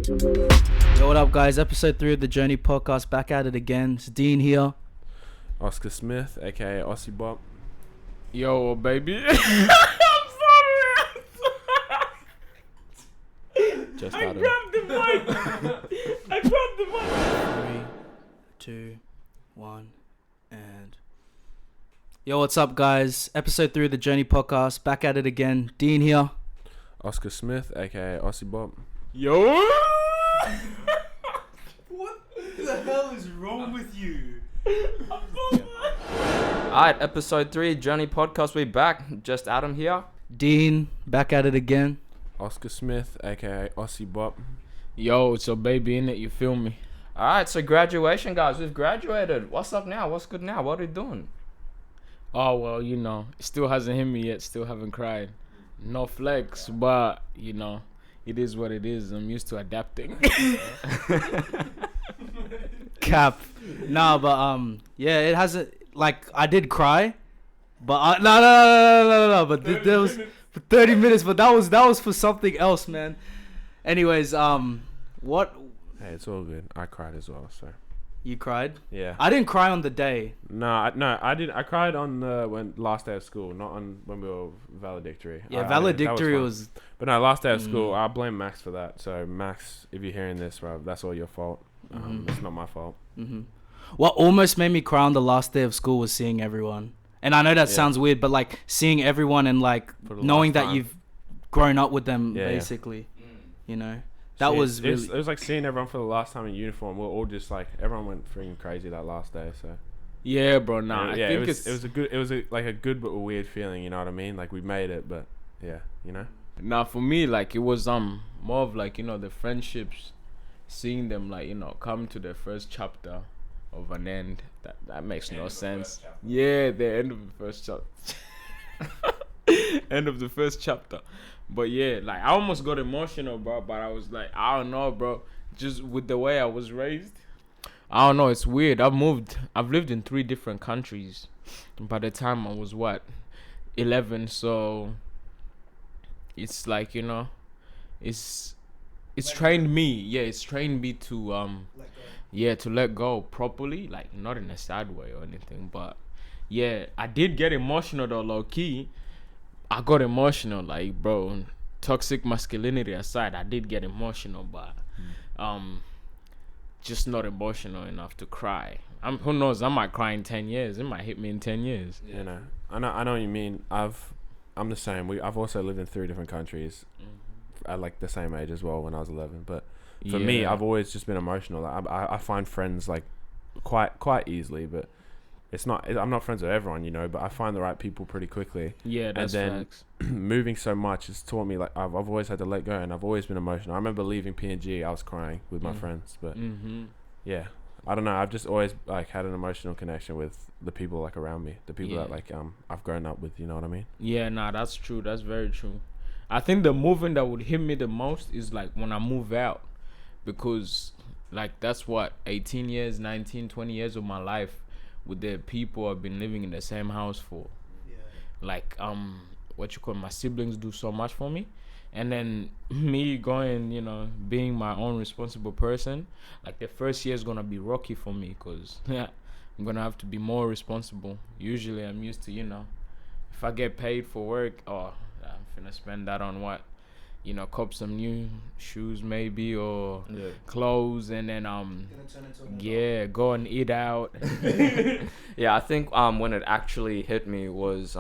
Yo, what up, guys? Episode 3 of the Journey podcast. Back at it again. It's Dean here. Oscar Smith, aka Aussie Bop. Yo, baby. Just I out of grabbed the mic. I grabbed the mic. 3, 2, 1, and... Yo, what's up, guys? Episode 3 of the Journey podcast. Back at it again. Dean here. Oscar Smith, aka Aussie Bop. Yo. What the hell is wrong with you? Alright, episode 3, Journey Podcast, we back. Just Adam here. Dean, back at it again. Oscar Smith, aka Aussie Bop. Yo, it's your baby in it. You feel me? Alright, so graduation, guys. We've graduated. What's up now? What's good now? What are we doing? Oh well, you know, it still hasn't hit me yet. Still haven't cried. No flex, but you know, it is what it is. I'm used to adapting. Cap. Nah, but yeah, it hasn't. Like, I did cry, but no. But there was for 30 minutes. But that was for something else, man. Anyways, what? Hey, it's all good. I cried as well, so. You cried? Yeah. I didn't cry on the day. I did. I cried on the last day of school, not on when we were valedictory. Yeah, that valedictory fun. was. But no, last day of school. I blame Max for that. So Max, if you're hearing this, bro, that's all your fault. It's not my fault. Mm-hmm. What almost made me cry on the last day of school was seeing everyone. And I know that sounds weird, but like seeing everyone and like knowing that you've grown up with them, basically. You know, that was really. It was like seeing everyone for the last time in uniform. We're all just like everyone went freaking crazy that last day. So. Yeah, bro. Nah, Yeah, I think it was a good but a weird feeling. You know what I mean? Like we made it, but yeah, you know. Nah, for me, like it was more of like, you know, the friendships, seeing them like, you know, come to the first chapter of an end. That makes no sense. Yeah, the end of the first chapter. End of the first chapter. But yeah, like I almost got emotional, bro. But I was like, I don't know, bro. Just with the way I was raised, I don't know. It's weird. I've lived in 3 different countries. By the time I was 11, so it's like, you know, it's trained me. Yeah, it's trained me to to let go properly, like not in a sad way or anything, but yeah, I did get emotional though, low key. I got emotional, like, bro, toxic masculinity aside, I did get emotional, but just not emotional enough to cry. Who knows, I might cry in 10 years. It might hit me in 10 years. You know, I know what you mean. I'm the same. I've also lived in 3 different countries at like the same age as well when I was 11. But for me, I've always just been emotional. I find friends like quite easily, but it's not. I'm not friends with everyone, you know. But I find the right people pretty quickly. Yeah, that's facts. Moving so much has taught me like I've always had to let go, and I've always been emotional. I remember leaving PNG, I was crying with my friends, but yeah. I don't know. I've just always like had an emotional connection with the people like around me, the people that like I've grown up with. You know what I mean? Yeah, nah, that's true. That's very true. I think the moving that would hit me the most is like when I move out, because like that's what 18 years, 19, 20 years of my life with the people I've been living in the same house for. Yeah. Like my siblings do so much for me. And then me going, you know, being my own responsible person, like the first year is going to be rocky for me because I'm going to have to be more responsible. Usually I'm used to, you know, if I get paid for work, I'm finna spend that on what? You know, cop some new shoes maybe or clothes, and then go and eat out. Yeah, I think when it actually hit me was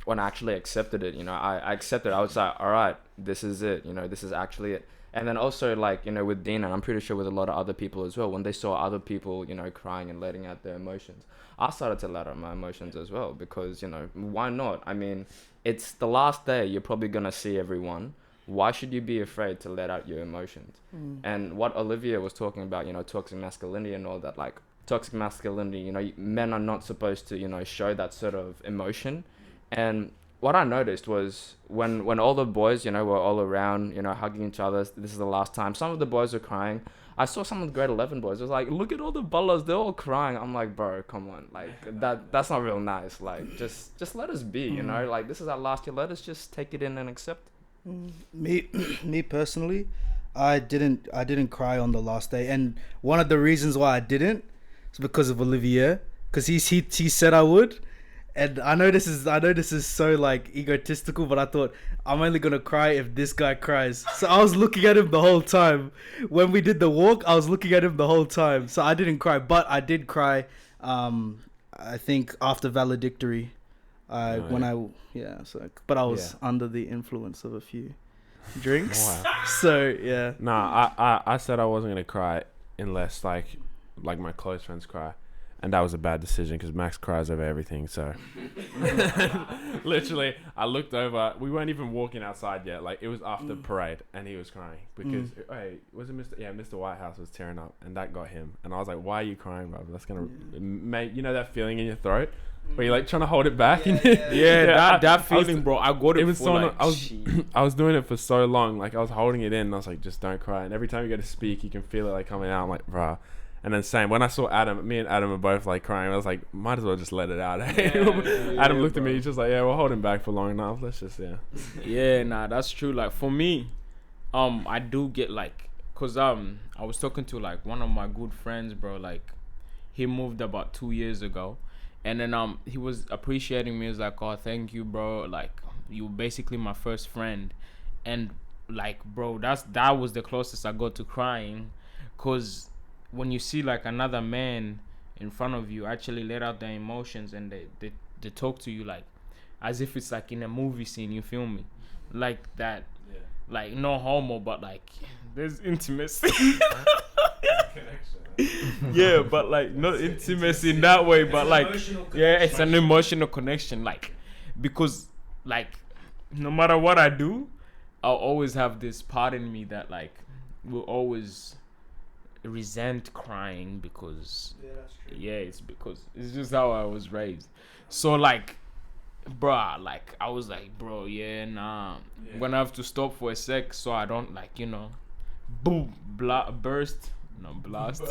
when I actually accepted it. You know, I accepted it. I was like, all right, this is it. You know, this is actually it. And then also, like, you know, with Dean, and I'm pretty sure with a lot of other people as well, when they saw other people, you know, crying and letting out their emotions, I started to let out my emotions as well, because, you know, why not? I mean, it's the last day. You're probably gonna see everyone. Why should you be afraid to let out your emotions? And what Olivier was talking about, you know, toxic masculinity and all that, like toxic masculinity, you know, men are not supposed to, you know, show that sort of emotion. And what I noticed was when all the boys, you know, were all around, you know, hugging each other, this is the last time, some of the boys were crying. I saw some of the grade 11 boys. It was like, look at all the ballas, they're all crying. I'm like, bro, come on, like that's not real nice. Like, just let us be, you know, like this is our last year. Let us just take it in and accept. Me personally, I didn't cry on the last day, and one of the reasons why I didn't is because of Olivier, because he said I would, and I know this is so like egotistical, but I thought I'm only gonna cry if this guy cries. So I was looking at him the whole time. When we did the walk, I was looking at him the whole time. So I didn't cry, but I did cry. I think after valedictory, but I was under the influence of a few drinks. Wow. So yeah. Nah, I said I wasn't gonna cry unless like my close friends cry, and that was a bad decision because Max cries over everything. So literally, I looked over. We weren't even walking outside yet. Like it was after parade, and he was crying because hey, was it Mr. Whitehouse was tearing up, and that got him. And I was like, "Why are you crying, bro? That's gonna make that feeling in your throat." Where you're like trying to hold it back. That feeling, bro. I got it. It was for so. like, I was doing it for so long. Like I was holding it in. And I was like, just don't cry. And every time you go to speak, you can feel it like coming out. I'm like, bruh. And then same when I saw Adam, me and Adam were both like crying. I was like, might as well just let it out. Adam looked at me. He's just like, yeah, we'll hold him back for long enough. Let's just Yeah, nah, that's true. Like for me, I do get like, cause I was talking to like one of my good friends, bro. Like he moved about 2 years ago. And then he was appreciating me. He was like, oh, thank you, bro. Like, you were basically my first friend. And, like, bro, that was the closest I got to crying. Because when you see, like, another man in front of you actually let out their emotions and they talk to you, like, as if it's, like, in a movie scene, you feel me? Like that. Yeah. Like, no homo, but, like, there's intimacy. Yeah, but like not intimacy in that way, but like it's an emotional connection. Like because like no matter what I do, I'll always have this part in me that like will always resent crying because it's because it's just how I was raised. So like bruh, like I was like, bro, I'm gonna have to stop for a sec so I don't like boom burst. No, blast.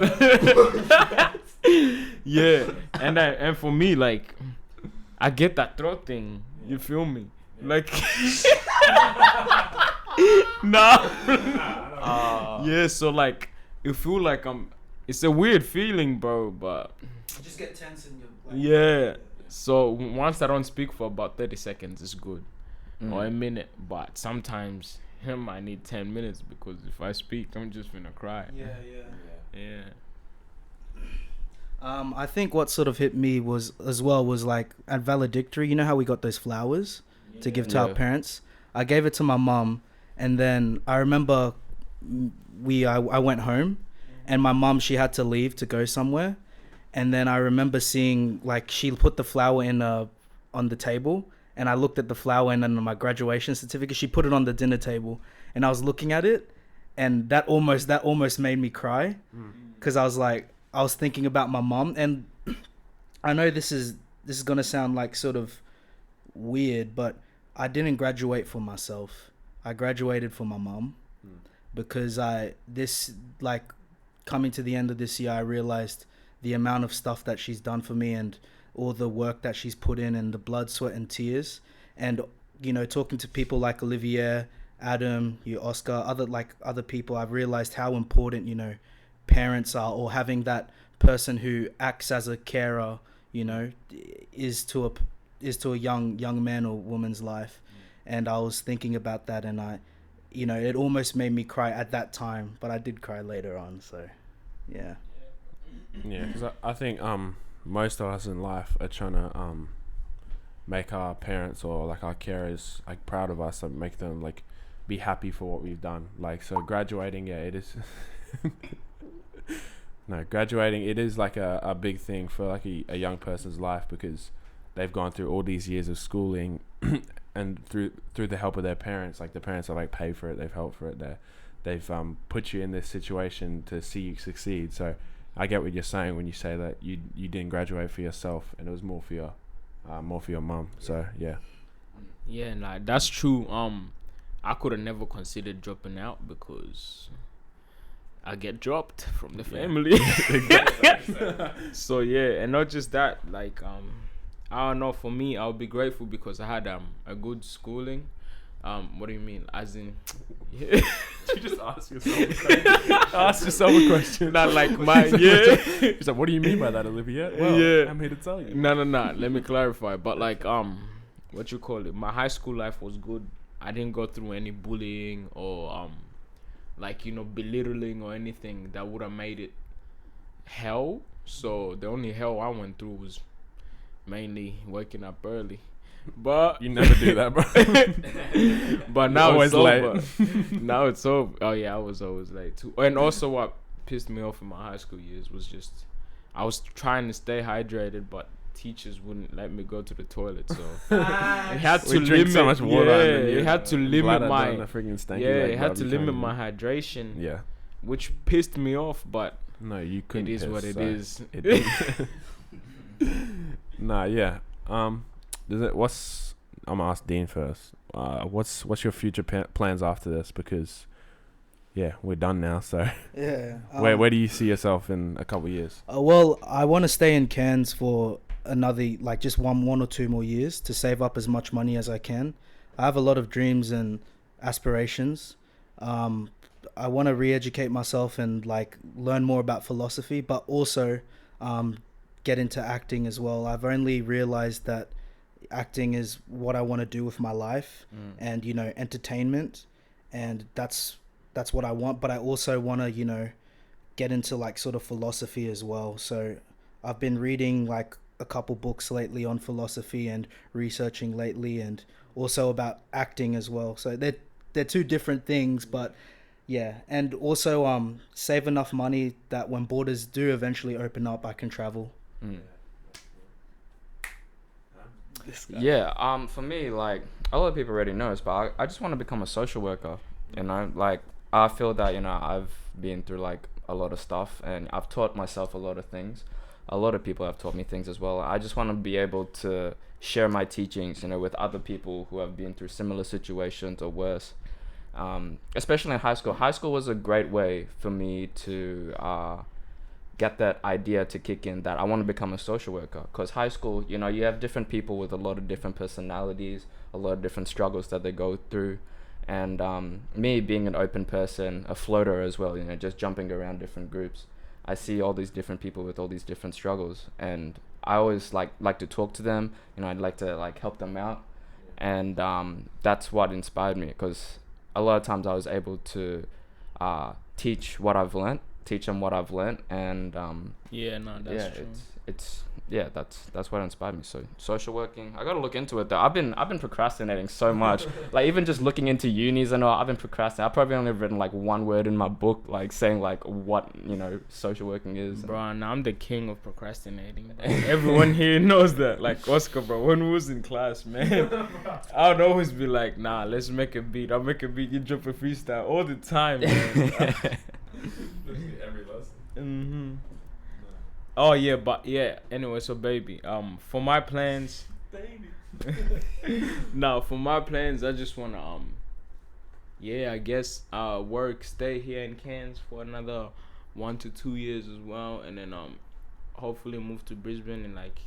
Yeah, and for me, like, I get that throat thing. You feel me? Like, nah. Yeah, so like, you feel like it's a weird feeling, bro. But you just get tense in your. Yeah. So once I don't speak for about 30 seconds, it's good, or a minute. But sometimes. I need 10 minutes because if I speak, I'm just gonna cry. Yeah. I think what sort of hit me was like at valedictory. You know how we got those flowers to give to our parents. I gave it to my mom, and then I remember I went home, and my mom, she had to leave to go somewhere, and then I remember seeing like she put the flower on the table. And I looked at the flower and then my graduation certificate. She put it on the dinner table, and I was looking at it, and that almost made me cry, because I was thinking about my mom. And I know this is gonna sound like sort of weird, but I didn't graduate for myself. I graduated for my mom, because coming to the end of this year, I realized the amount of stuff that she's done for me and all the work that she's put in and the blood, sweat and tears. And, talking to people like Olivier, Adam, Oscar, other people, I've realized how important, parents are, or having that person who acts as a carer, is to a young man or woman's life. And I was thinking about that, and it almost made me cry at that time, but I did cry later on. So, yeah. Yeah, because I think most of us in life are trying to make our parents or like our carers like proud of us and make them like be happy for what we've done. Like, so graduating, it is graduating, it is like a big thing for like a young person's life, because they've gone through all these years of schooling and through the help of their parents. Like the parents have like paid for it, they've helped for it, they've put you in this situation to see you succeed. So I get what you're saying when you say that you didn't graduate for yourself, and it was more for your mum. So yeah. Yeah, nah, that's true. I could have never considered dropping out because I get dropped from the family. So yeah, and not just that, like I don't know, for me, I'll be grateful because I had a good schooling. What do you mean? As in, You just ask yourself a question. Ask yourself a question. not like my He's like, what do you mean by that, Olivier? Well, Yeah. I'm here to tell you. No. Let me clarify. But like, what you call it? My high school life was good. I didn't go through any bullying or like, you know, belittling or anything that would have made it hell. So the only hell I went through was mainly waking up early. But You never do that, bro. but now always it's over. Now it's over. Oh yeah, I was always late too. And also, what pissed me off in my high school years was just I was trying to stay hydrated, but teachers wouldn't let me go to the toilet, so it had to We drink limit. so much water. Yeah, and then it had to limit bladder my. down the freaking stanky Yeah, leg, it bro, had to you limit trying my hydration, Yeah. which pissed me off. But No, you couldn't. it is piss, what it so is. It didn't. Nah, yeah. Does it? I'm gonna ask Dean first. What's your future plans after this? Because, yeah, we're done now. So, Yeah. where do you see yourself in a couple of years? Well, I want to stay in Cairns for another, like, just one or two more years to save up as much money as I can. I have a lot of dreams and aspirations. I want to re-educate myself and like learn more about philosophy, but also get into acting as well. I've only realized that acting is what I want to do with my life, and, you know, entertainment, and that's what I want. But I also want to, you know, get into like sort of philosophy as well. So I've been reading like a couple books lately on philosophy and researching lately, and also about acting as well. So they're two different things, but yeah. And also save enough money that when borders do eventually open up, I can travel. Yeah, for me, like, a lot of people already know this, but I just want to become a social worker, you know, like, I feel that, you know, I've been through, like, a lot of stuff, and I've taught myself a lot of things. A lot of people have taught me things as well. I just want to be able to share my teachings, you know, with other people who have been through similar situations or worse. Especially in high school. High school was a great way for me to get that idea to kick in that I want to become a social worker. Because high school, you know, you have different people with a lot of different personalities, a lot of different struggles that they go through. And me being an open person, a floater as well, you know, just jumping around different groups, I see all these different people with all these different struggles. And I always like to talk to them, you know, I'd like to like help them out. And that's what inspired me, because a lot of times I was able to teach them what I've learned, and Yeah, no, that's true. that's what inspired me. So social working, I gotta look into it though. I've been procrastinating so much. Like, even just looking into unis and all, I've been procrastinating. I've probably only written like one word in my book, like saying like what, you know, social working is. Bro, now I'm the king of procrastinating. Everyone here knows that. Like Oscar, bro, when we was in class, man, I would always be like, nah, let's make a beat. I'll make a beat, you drop a freestyle all the time, man. Every lesson. Mm-hmm. Oh yeah, but yeah. Anyway, so baby, for my plans, now for my plans, I just wanna I guess stay here in Cairns for another 1 to 2 years as well, and then hopefully move to Brisbane in like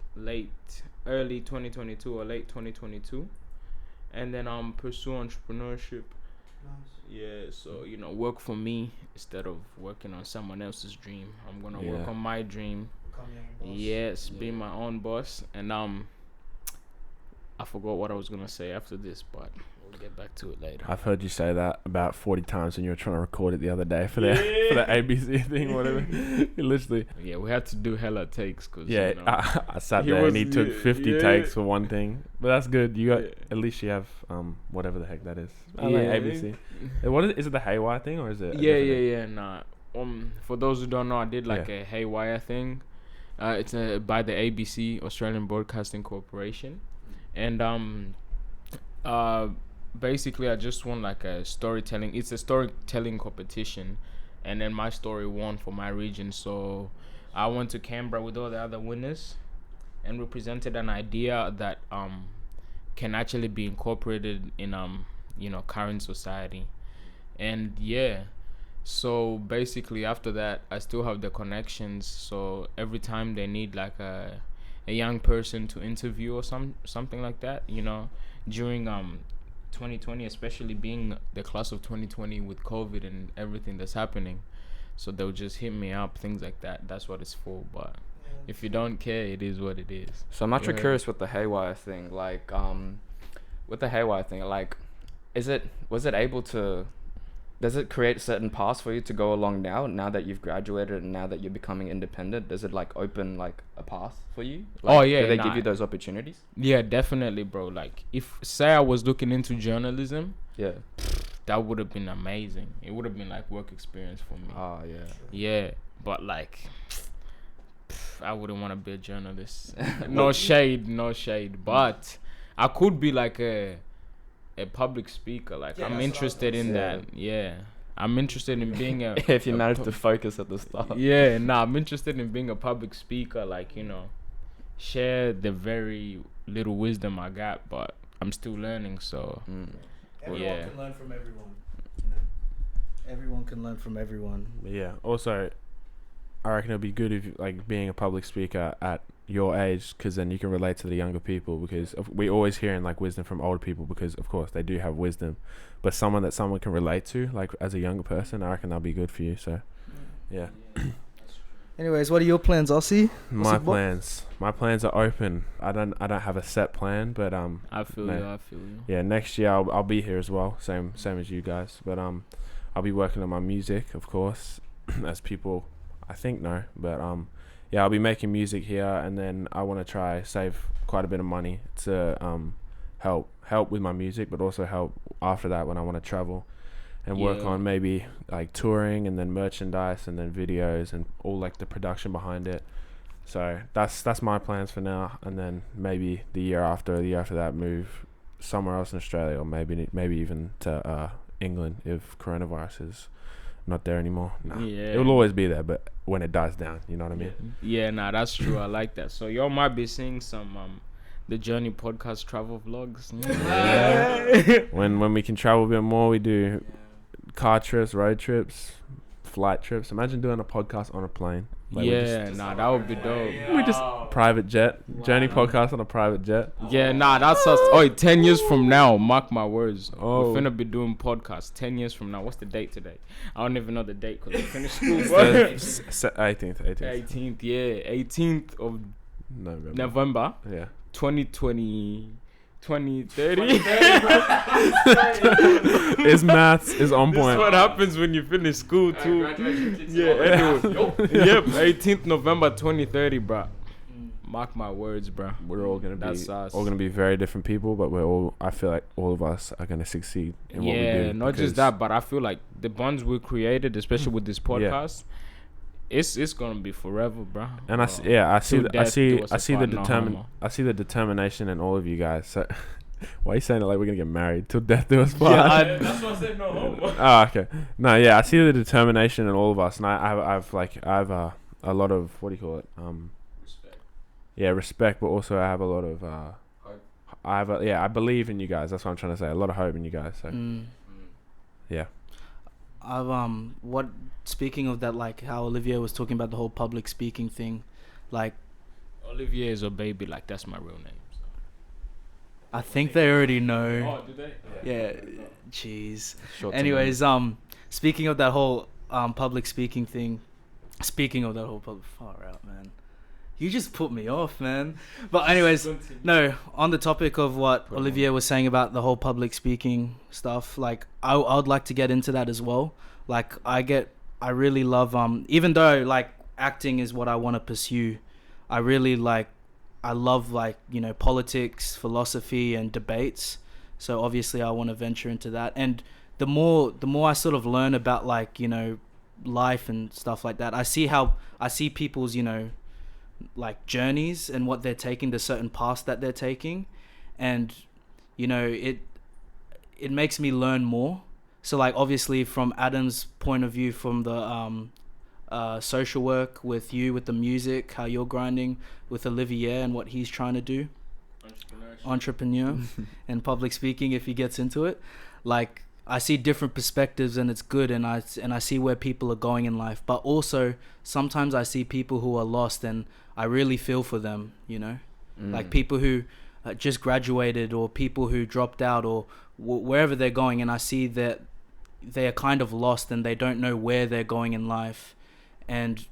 early 2022 or late 2022, and then pursue entrepreneurship. Yeah, so, you know, work for me instead of working on someone else's dream. I'm gonna work on my dream. Yes, be my own boss. And I forgot what I was gonna say after this, but we'll get back to it later. I've heard you say that about 40 times when you were trying to record it the other day for the ABC thing, whatever. You literally. Yeah, we had to do hella takes, cause Yeah, you know, I sat there and he took 50 takes for one thing, but that's good. You got at least you have whatever the heck that is. I like ABC. What is it? The Haywire thing, or is it? Nah. For those who don't know, I did like a Haywire thing. It's by the ABC, Australian Broadcasting Corporation, and basically I just won like a storytelling. It's a storytelling competition, and then my story won for my region. So I went to Canberra with all the other winners, and we presented an idea that can actually be incorporated in you know, current society. And so basically after that I still have the connections, so every time they need like a young person to interview or something like that, you know, during 2020, especially being the class of 2020 with COVID and everything that's happening. So they'll just hit me up, things like that. That's what it's for. But if you don't care, it is what it is. So I'm actually curious with the haywire thing. Like, with the haywire thing, like, was it able to? Does it create certain paths for you to go along now that you've graduated and now that you're becoming independent? Does it like open like a path for you? Like, do they give you those opportunities? Yeah, definitely, bro. Like, if say I was looking into journalism, Yeah. that would have been amazing. It would have been like work experience for me. Oh yeah. Yeah, but like, I wouldn't want to be a journalist. No shade. But I could be like a public speaker. Like, I'm interested in that. Yeah, I'm interested in being a. If you manage to focus at the start. Yeah, I'm interested in being a public speaker. Like, you know, share the very little wisdom I got, but I'm still learning. So. Everyone can learn from everyone. You know? Everyone can learn from everyone. Yeah. Also, I reckon it'd be good if like being a public speaker at your age, because then you can relate to the younger people, because we always hearing like wisdom from older people, because of course they do have wisdom, but someone can relate to, like as a younger person, I reckon that'll be good for you. So yeah. Anyways, what are your plans, Aussie? My plans are open. I don't have a set plan, but I feel you. Yeah, next year I'll be here as well, same as you guys, but I'll be working on my music, of course, as people I think know, but yeah, I'll be making music here, and then I want to try save quite a bit of money to help with my music, but also help after that when I want to travel and work on maybe like touring and then merchandise and then videos and all like the production behind it. So that's my plans for now, and then maybe the year after that move somewhere else in Australia, or maybe even to England if coronavirus is not there anymore. It will always be there, but when it dies down, you know what I mean? Yeah, that's true. I like that. So y'all might be seeing some the Journey podcast travel vlogs. When we can travel a bit more, we do car trips, road trips, flight trips. Imagine doing a podcast on a plane. Like that would be dope. We just private jet, Journey podcast on a private jet. Yeah, that's us. 10 years from now, mark my words. Oh. We're finna be doing podcasts 10 years from now. What's the date today? I don't even know the date because I finished school. 18th, yeah. 18th of November. Yeah. 2020. 2030. His maths is on point. This is what happens when you finish school too. Yep, 18th November 2030, bro. Mark my words, bro. We're all gonna be very different people, but I feel like all of us are gonna succeed in what we do. Yeah, not just that, but I feel like the bonds we created, especially with this podcast, it's gonna be forever, bro. And I see the determination in all of you guys. So why are you saying it like we're gonna get married till death do us part? That's why I said no homo. Oh, okay. No, yeah, I see the determination in all of us, and I have a lot of, what do you call it? Respect. Yeah, respect, but also I have a lot of Hope. I believe in you guys. That's what I'm trying to say. A lot of hope in you guys. So yeah. Speaking of that, like how Olivier was talking about the whole public speaking thing, like Olivier is a baby, like that's my real name. So. I think they already know. Oh, did they? Yeah. Jeez. Anyways, speaking of that whole public speaking thing, far out, man. You just put me off, man. But anyways, no, on the topic of what Olivier was saying about the whole public speaking stuff, like I would like to get into that as well. Like I really love, even though like acting is what I want to pursue, I love like, you know, politics, philosophy and debates. So obviously I want to venture into that. And the more I sort of learn about like, you know, life and stuff like that, I see people's, you know, like journeys and what they're taking, the certain paths that they're taking. And, you know, it makes me learn more. So like obviously from Adam's point of view, from the social work with you, with the music, how you're grinding, with Olivier and what he's trying to do, entrepreneur and public speaking if he gets into it, like I see different perspectives and it's good, and I see where people are going in life. But also sometimes I see people who are lost and I really feel for them, you know, like people who just graduated, or people who dropped out, or wherever they're going, and I see that they are kind of lost and they don't know where they're going in life, and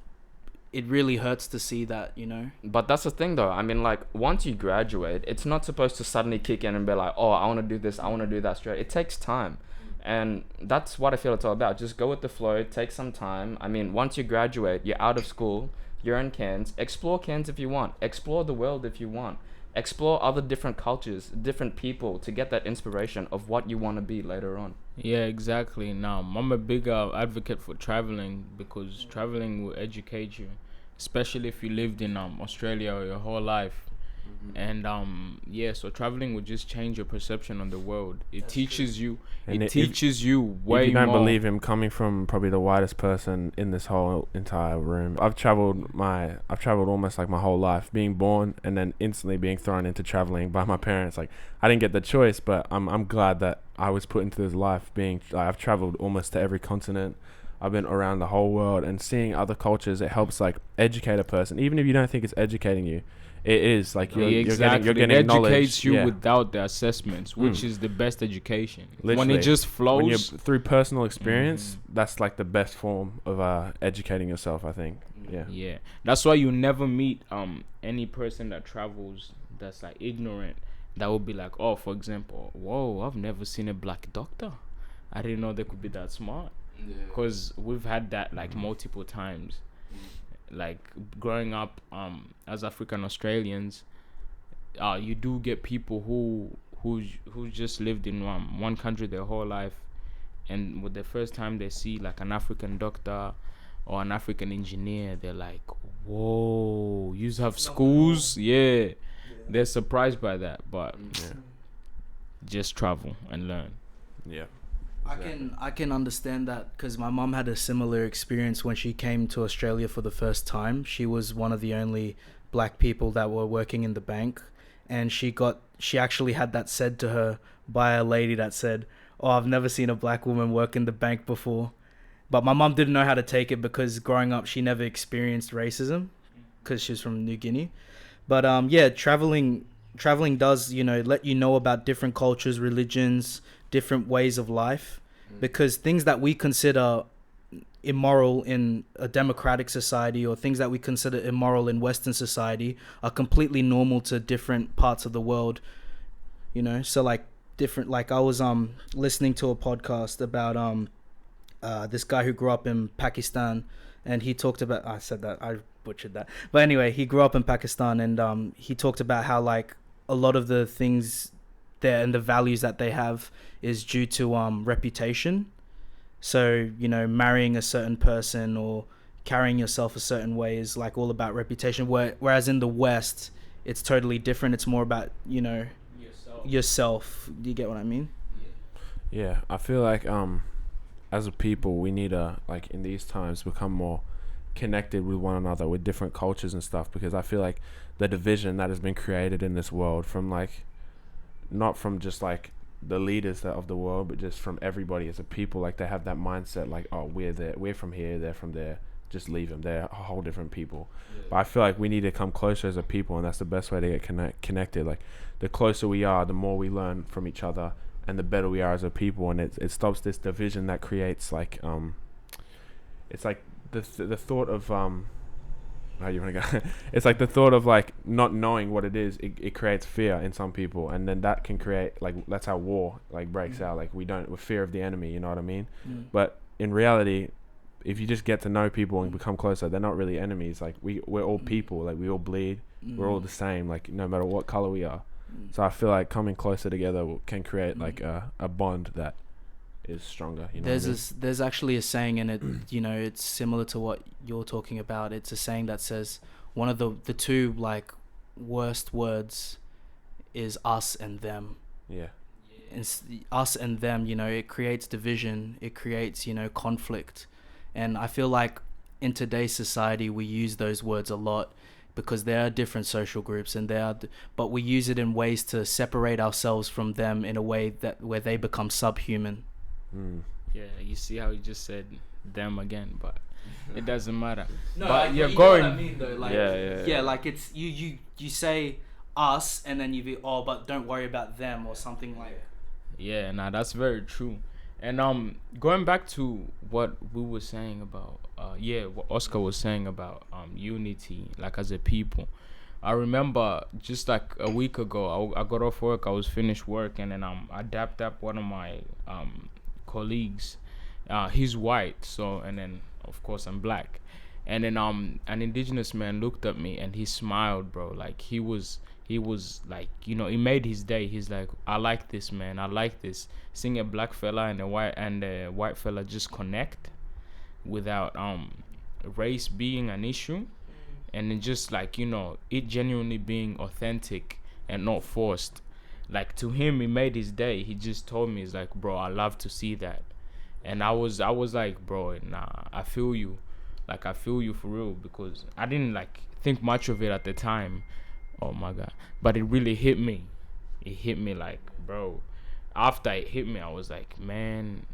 it really hurts to see that, you know. But that's the thing, though. I mean, like, once you graduate, it's not supposed to suddenly kick in and be like, oh, I want to do this, I want to do that straight. It takes time. And that's what I feel it's all about. Just go with the flow, take some time. I mean, once you graduate, you're out of school, you're in Cairns. Explore Cairns if you want. Explore the world if you want. Explore other different cultures, different people, to get that inspiration of what you want to be later on. Yeah, exactly. Now, I'm a big advocate for traveling, because traveling will educate you, especially if you lived in Australia your whole life. And so traveling will just change your perception on the world. It teaches you. It teaches you way more. If you don't believe him, coming from probably the whitest person in this whole entire room, I've traveled almost like my whole life, being born and then instantly being thrown into traveling by my parents. Like, I didn't get the choice, but I'm glad that I was put into this life. Being like, I've traveled almost to every continent. I've been around the whole world, and seeing other cultures, it helps like educate a person, even if you don't think it's educating you. It is like you're getting it knowledge. Educates you without the assessments, which is the best education. Literally. When it just flows, when you're, through personal experience, that's like the best form of educating yourself, I think. Yeah. That's why you never meet any person that travels that's like ignorant. That would be like, oh, for example, whoa, I've never seen a black doctor. I didn't know they could be that smart. Because we've had that like multiple times. Like growing up as African Australians, you do get people who just lived in one country their whole life, and with the first time they see like an African doctor or an African engineer, they're like, whoa, you have schools? Yeah. They're surprised by that, but just travel and learn. Yeah. I can understand that, because my mom had a similar experience when she came to Australia for the first time. She was one of the only black people that were working in the bank, and she actually had that said to her by a lady that said, oh, I've never seen a black woman work in the bank before. But my mom didn't know how to take it, because growing up she never experienced racism, because she's from New Guinea. But traveling does, let you know about different cultures, religions, different ways of life, because things that we consider immoral in a democratic society, or things that we consider immoral in Western society, are completely normal to different parts of the world. So like I was listening to a podcast about this guy who grew up in Pakistan, and he talked about, I butchered that, but anyway, he grew up in Pakistan, and he talked about how like a lot of the things there and the values that they have is due to reputation. So marrying a certain person or carrying yourself a certain way is like all about reputation, whereas in the West it's totally different. It's more about yourself. Do you get what I mean? Yeah, I feel like as a people we need to, like, in these times, become more connected with one another, with different cultures and stuff, because I feel like the division that has been created in this world, from like, not from just like the leaders of the world, but just from everybody as a people, like they have that mindset like, oh, we're from here, they're from there, just leave them, they're a whole different people. But I feel like we need to come closer as a people, and that's the best way to get connected. Like, the closer we are, the more we learn from each other, and the better we are as a people, and it stops this division that creates like it's like the thought of how you want to go it's like the thought of like not knowing what it is. It creates fear in some people, and then that can create, like, that's how war like breaks out. Like, with fear of the enemy, you know what I mean? But in reality, if you just get to know people and become closer, they're not really enemies. Like, we're all people, like we all bleed, we're all the same, like no matter what color we are. So I feel like coming closer together can create like a bond that is stronger. There's actually a saying, and it it's similar to what you're talking about. It's a saying that says one of the two like worst words is us and them. Yeah. And us and them, it creates division, it creates conflict, and I feel like in today's society we use those words a lot, because there are different social groups, and but we use it in ways to separate ourselves from them in a way where they become subhuman. Yeah, you see how he just said them again, but it doesn't matter. No, but you're going. Know what I mean, though. Like, yeah, like it's you say us, and then you be, oh, but don't worry about them, or something like. Yeah, nah, that's very true. And going back to what we were saying about what Oscar was saying about unity, like as a people. I remember just like a week ago, I got off work, I was finished work, and then I dapped up one of my colleagues. He's white, so, and then of course I'm black. And then an indigenous man looked at me and he smiled, bro. Like he was like, he made his day. He's like, I like this, man. I like this. Seeing a black fella and a white fella just connect without race being an issue, and then just like, it genuinely being authentic and not forced. Like, to him, he made his day. He just told me, he's like, bro, I love to see that. And I was like, bro, nah, I feel you. Like, I feel you for real, because I didn't like think much of it at the time. Oh my God. But it really hit me. It hit me like, bro, after it hit me, I was like, man,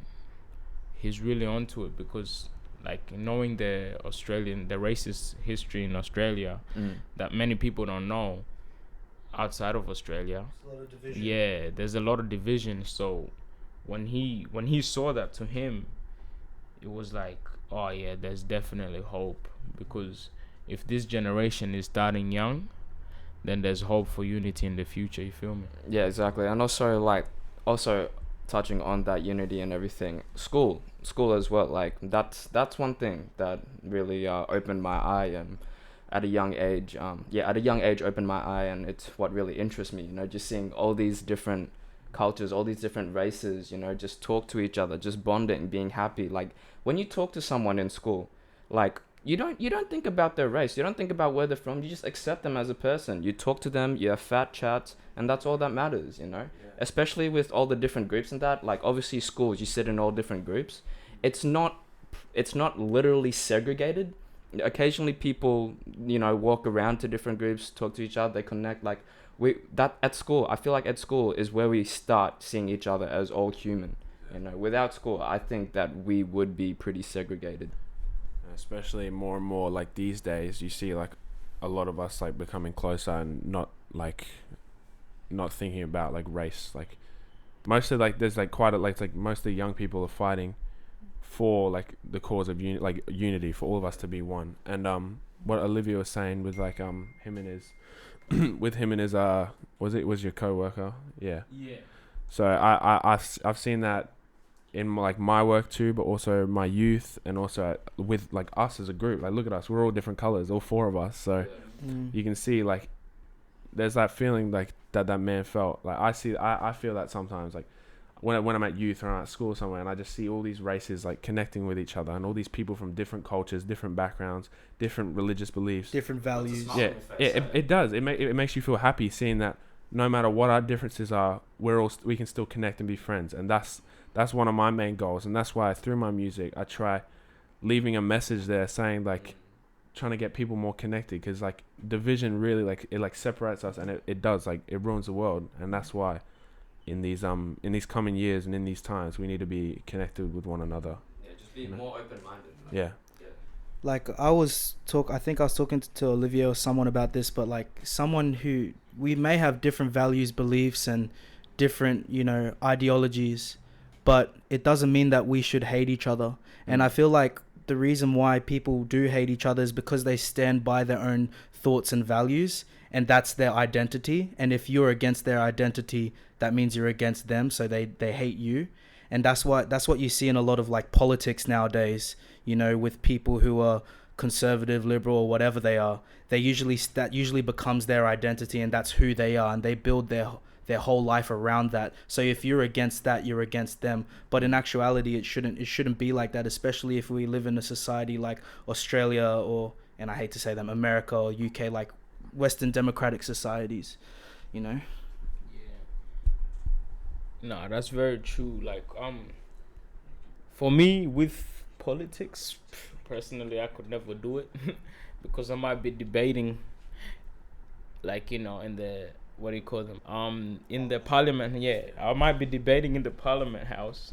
he's really onto it, because like, knowing the racist history in Australia that many people don't know outside of Australia. There's a lot of division. Yeah, there's a lot of division. So when he saw that, to him, it was like, oh yeah, there's definitely hope, because if this generation is starting young, then there's hope for unity in the future. You feel me? Yeah, exactly. And also touching on that unity and everything, school as well. Like, that's one thing that really opened my eye, and at a young age, opened my eye, and it's what really interests me. Just seeing all these different cultures, all these different races, just talk to each other, just bonding, being happy. Like, when you talk to someone in school, like, you don't think about their race, you don't think about where they're from, you just accept them as a person. You talk to them, you have fat chats, and that's all that matters. Yeah. Especially with all the different groups and that. Like, obviously schools, you sit in all different groups. It's not literally segregated. Occasionally people, walk around to different groups, talk to each other, they connect. Like, at school, I feel like at school is where we start seeing each other as all human. Without school, I think that we would be pretty segregated. Especially more and more, like, these days, you see like a lot of us like becoming closer and not thinking about like race. Like, mostly like there's like quite a like mostly young people are fighting for like the cause of unity, for all of us to be one. And what Olivier was saying with like him and his was your co-worker? Yeah. So I've seen that in like my work too, but also my youth, and also with like us as a group. Like, look at us, we're all different colors, all four of us. So you can see like there's that feeling like that man felt. Like, I feel that sometimes, like when I'm at youth or I'm at school somewhere, and I just see all these races like connecting with each other, and all these people from different cultures, different backgrounds, different religious beliefs, different values. It does. It makes you feel happy seeing that no matter what our differences are, we can still connect and be friends. And that's one of my main goals, and that's why through my music I try leaving a message there, saying like, trying to get people more connected, because like division really like it like separates us, and it does, like, it ruins the world. And that's why in these coming years and in these times, we need to be connected with one another. Just be more open-minded. Like, I think I was talking to Olivier or someone about this, but like, someone who, we may have different values, beliefs, and different ideologies, but it doesn't mean that we should hate each other. And I feel like the reason why people do hate each other is because they stand by their own thoughts and values, and that's their identity. And if you're against their identity, that means you're against them, so they hate you. And that's what you see in a lot of like politics nowadays, with people who are conservative, liberal, or whatever they are. That usually becomes their identity, and that's who they are, and they build their whole life around that. So if you're against that, you're against them. But in actuality, it shouldn't be like that, especially if we live in a society like Australia, or, and I hate to say them, America or UK, like Western democratic societies, Yeah. No, that's very true. Like, for me, with politics, personally, I could never do it because I might be debating, like, in the, what do you call them? In the parliament, I might be debating in the parliament house.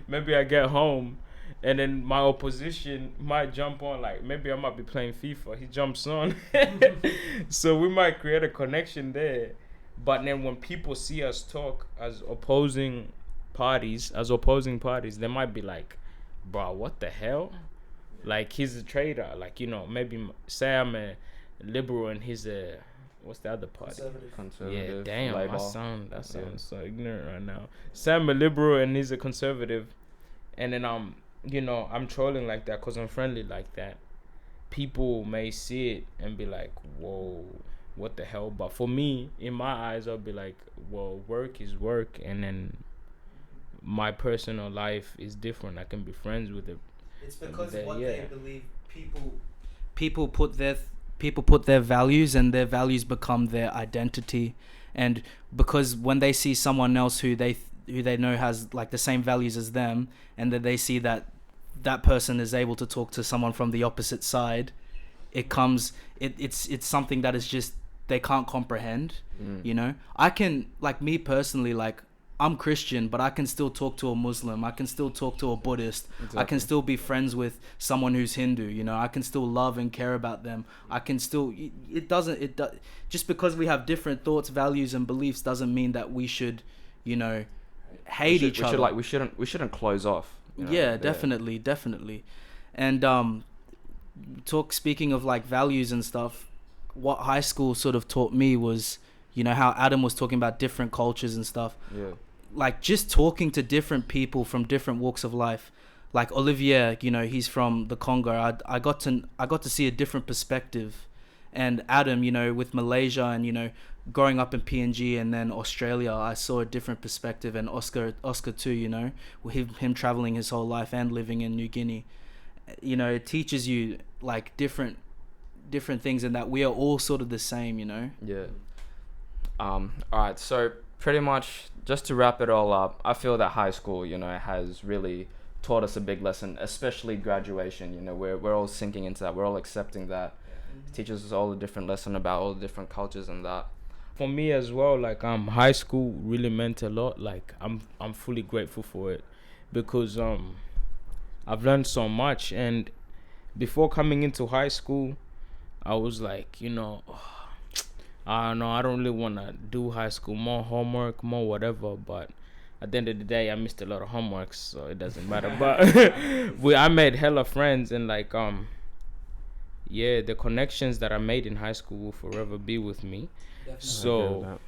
Maybe I get home, and then my opposition might jump on. Like, maybe I might be playing FIFA. He jumps on, so we might create a connection there. But then when people see us talk as opposing parties, as opposing parties, they might be like, bro, what the hell? Like, he's a traitor. Like, you know, maybe say I'm a liberal and he's a, what's the other party? Conservative. Yeah, damn, Labour. that sounds so ignorant right now. Say I'm a liberal and he's a conservative, and then you know, I'm trolling like that because I'm friendly like that. People may see it and be like, whoa, what the hell? But for me, in my eyes, I'll be like, well, work is work, and then my personal life is different. I can be friends with it. It's because They believe. People put their values, and their values become their identity. And because when they see someone else who they know has like the same values as them, and then they see that person is able to talk to someone from the opposite side, it's something that is just they can't comprehend. You know, I can, like, me personally, like, I'm Christian, but I can still talk to a Muslim. I can still talk to a Buddhist. Exactly. I can still be friends with someone who's Hindu. You know, I can still love and care about them. I can still. Just because we have different thoughts, values, and beliefs doesn't mean that we should, you know, hate each other. We shouldn't close off. You know, yeah, definitely. And speaking of like values and stuff, what high school sort of taught me was, you know, how Adam was talking about different cultures and stuff. Yeah. Like, just talking to different people from different walks of life. Like Olivier, you know, he's from the Congo. I got to see a different perspective. And Adam, you know, with Malaysia and, you know, growing up in PNG and then Australia, I saw a different perspective. And Oscar too, you know, with him traveling his whole life and living in New Guinea. You know, it teaches you like different things, and that we are all sort of the same, you know. Yeah. All right, so pretty much just to wrap it all up, I feel that high school, you know, has really taught us a big lesson, especially graduation. You know, we're all sinking into that. We're all accepting that. It teaches us all a different lesson about all the different cultures and that. For me as well, like, high school really meant a lot. Like, I'm fully grateful for it, because I've learned so much. And before coming into high school, I was like, you know, I don't know, I don't really want to do high school, more homework, more whatever. But at the end of the day, I missed a lot of homeworks, so it doesn't matter. But I made hella friends, and like, yeah, the connections that I made in high school will forever be with me. Definitely. So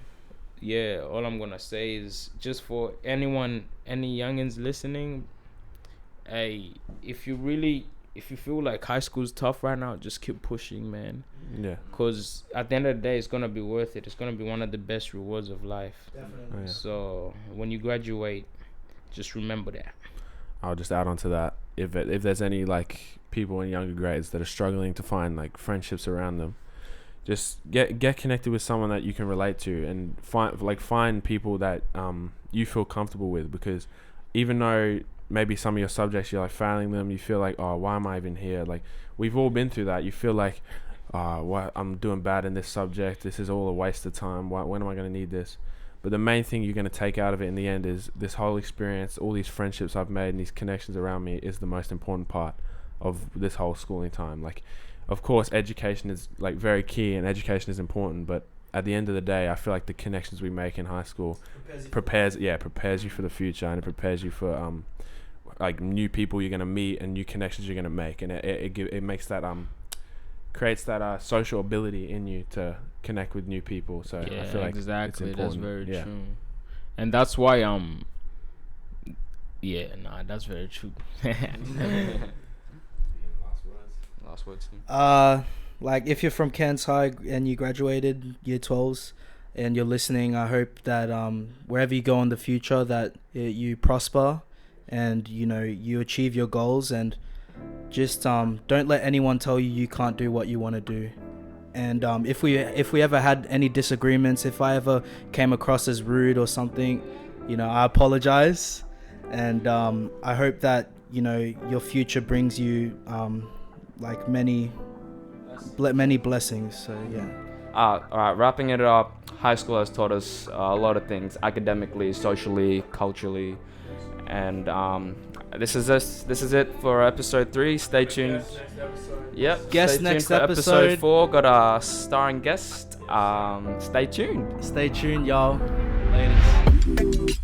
yeah, all I'm gonna say is, just for any youngins listening, hey, if you feel like high school's tough right now, just keep pushing, man. Yeah. Because at the end of the day, it's going to be worth it. It's going to be one of the best rewards of life. Definitely. Oh, yeah. So when you graduate, just remember that. I'll just add on to that. If there's any like people in younger grades that are struggling to find like friendships around them, just get connected with someone that you can relate to, and find people that you feel comfortable with, because even though maybe some of your subjects you're like failing them, you feel like, oh, why am I even here? Like, we've all been through that. You feel like, what, I'm doing bad in this subject, this is all a waste of time, when am I going to need this? But the main thing you're going to take out of it in the end is this whole experience, all these friendships I've made and these connections around me is the most important part of this whole schooling time. Like, of course, education is like very key, and education is important, but at the end of the day, I feel like the connections we make in high school prepares you for the future, and it prepares you for like new people you're gonna meet and new connections you're gonna make, and it makes that creates that social ability in you to connect with new people. So yeah, I feel like exactly, it's that's very true, and that's why that's very true. Last words. Like, if you're from Cairns High and you graduated year 12s and you're listening, I hope that wherever you go in the future, that you prosper and, you know, you achieve your goals, and just don't let anyone tell you can't do what you want to do. And if we ever had any disagreements, if I ever came across as rude or something, you know, I apologize, and I hope that, you know, your future brings you like many blessings. So yeah. All right, wrapping it up, high school has taught us a lot of things, academically, socially, culturally, and this is it for episode 3. Stay tuned. Yep. Guest next episode. Episode 4 got a starring guest. Stay tuned. Stay tuned, y'all. Ladies.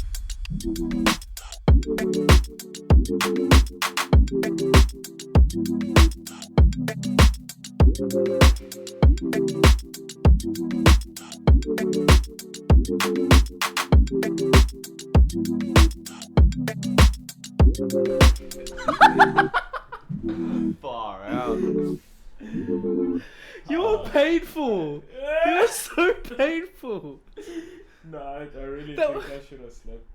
You were painful. You were so painful. No, I really That think I should have slept.